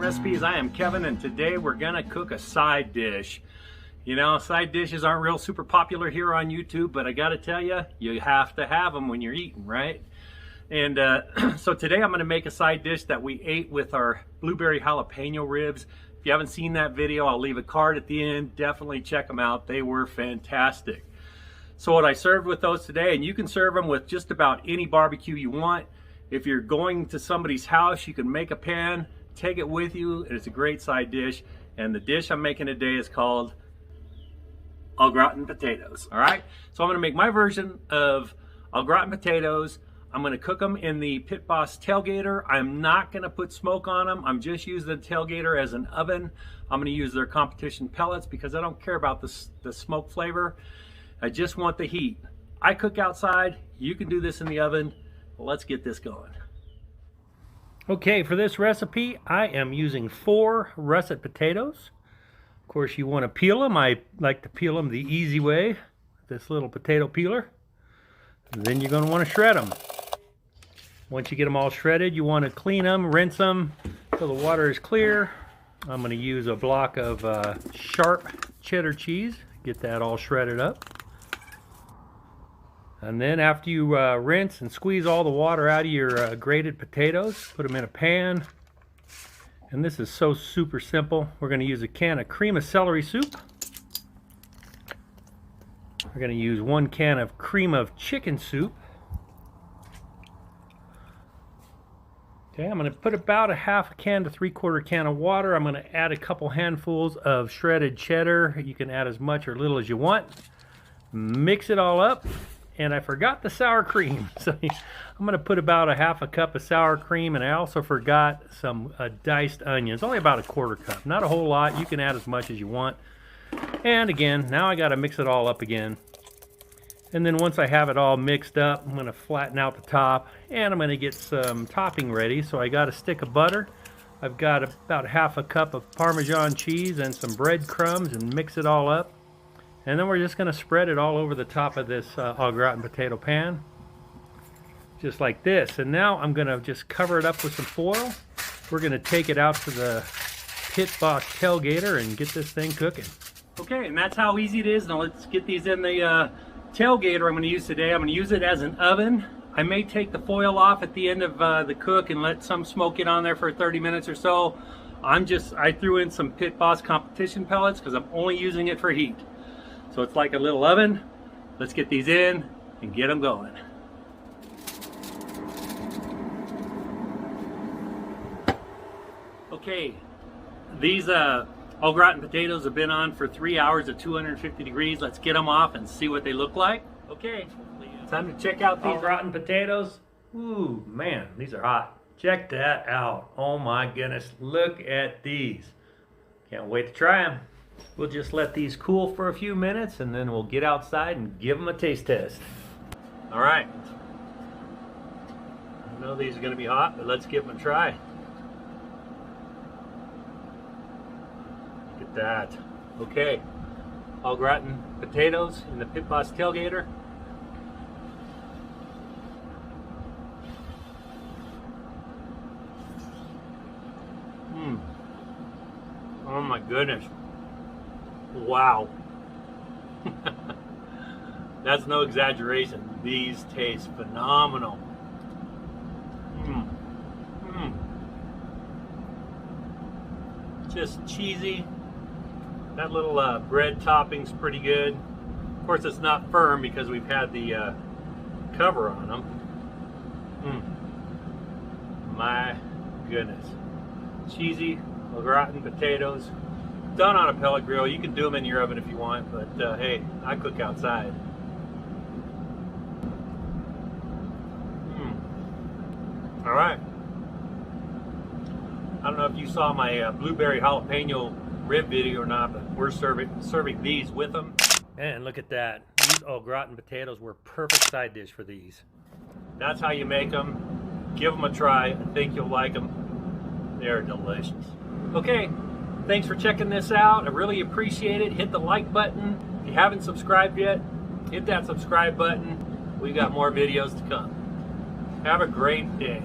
Recipes. I am Kevin, and today we're gonna cook a side dish. You know, side dishes aren't real super popular here on YouTube, but I gotta tell you, you have to have them when you're eating, right? And so today I'm gonna make a side dish that we ate with our blueberry jalapeno ribs. If you haven't seen that video, I'll leave a card at the end. Definitely check them out. They were fantastic. So what I served with those today, and you can serve them with just about any barbecue you want. If you're going to somebody's house, you can make a pan, take it with you, and it's a great side dish. And the dish I'm making today is called au gratin potatoes. All right, so I'm going to make my version of au gratin potatoes. I'm going to cook them in the Pit Boss tailgater. I'm not going to put smoke on them. I'm just using the tailgater as an oven. I'm going to use their competition pellets because I don't care about the smoke flavor. I just want the heat. I cook outside. You can do this in the oven. Let's get this going. Okay, for this recipe, I am using 4 russet potatoes. Of course, you want to peel them. I like to peel them the easy way, this little potato peeler. And then you're going to want to shred them. Once you get them all shredded, you want to clean them, rinse them so the water is clear. I'm going to use a block of sharp cheddar cheese. Get that all shredded up. And then after you rinse and squeeze all the water out of your grated potatoes, put them in a pan. And this is so super simple. We're going to use a can of cream of celery soup. We're going to use 1 can of cream of chicken soup. Okay, I'm going to put about a ½ can to 3/4 can of water. I'm going to add a couple handfuls of shredded cheddar. You can add as much or little as you want. Mix it all up. And I forgot the sour cream, so I'm going to put about a ½ cup of sour cream, and I also forgot some diced onions, only about a 1/4 cup, not a whole lot. You can add as much as you want. And again, now I got to mix it all up again. And then once I have it all mixed up, I'm going to flatten out the top, and I'm going to get some topping ready. So I got a stick of butter. I've got about ½ cup of Parmesan cheese and some breadcrumbs, and mix it all up. And then we're just going to spread it all over the top of this au gratin potato pan. Just like this. And now I'm going to just cover it up with some foil. We're going to take it out to the Pit Boss tailgater and get this thing cooking. Okay, and that's how easy it is. Now let's get these in the tailgater I'm going to use today. I'm going to use it as an oven. I may take the foil off at the end of the cook and let some smoke get on there for 30 minutes or so. I threw in some Pit Boss competition pellets because I'm only using it for heat. So it's like a little oven. Let's get these in and get them going. Okay, these au gratin potatoes have been on for 3 hours at 250 degrees. Let's get them off and see what they look like. Okay, time to check out these au gratin potatoes. Ooh, man, these are hot. Check that out. Oh my goodness, look at these. Can't wait to try them. We'll just let these cool for a few minutes, and then we'll get outside and give them a taste test. All right. I know these are going to be hot, but let's give them a try. Look at that. Okay. Au gratin potatoes in the Pit Boss tailgater. Oh my goodness. Wow. That's no exaggeration. These taste phenomenal. Just cheesy. That little bread topping's pretty good. Of course, it's not firm because we've had the cover on them. My goodness. Cheesy au gratin potatoes. Done on a pellet grill. You can do them in your oven if you want, but hey, I cook outside. All right. I don't know if you saw my blueberry jalapeno rib video or not, but we're serving these with them. And look at that. These au gratin potatoes were perfect side dish for these. That's how you make them. Give them a try. I think you'll like them. They're delicious. Okay. Thanks for checking this out. I really appreciate it. Hit the like button. If you haven't subscribed yet, hit that subscribe button. We've got more videos to come. Have a great day.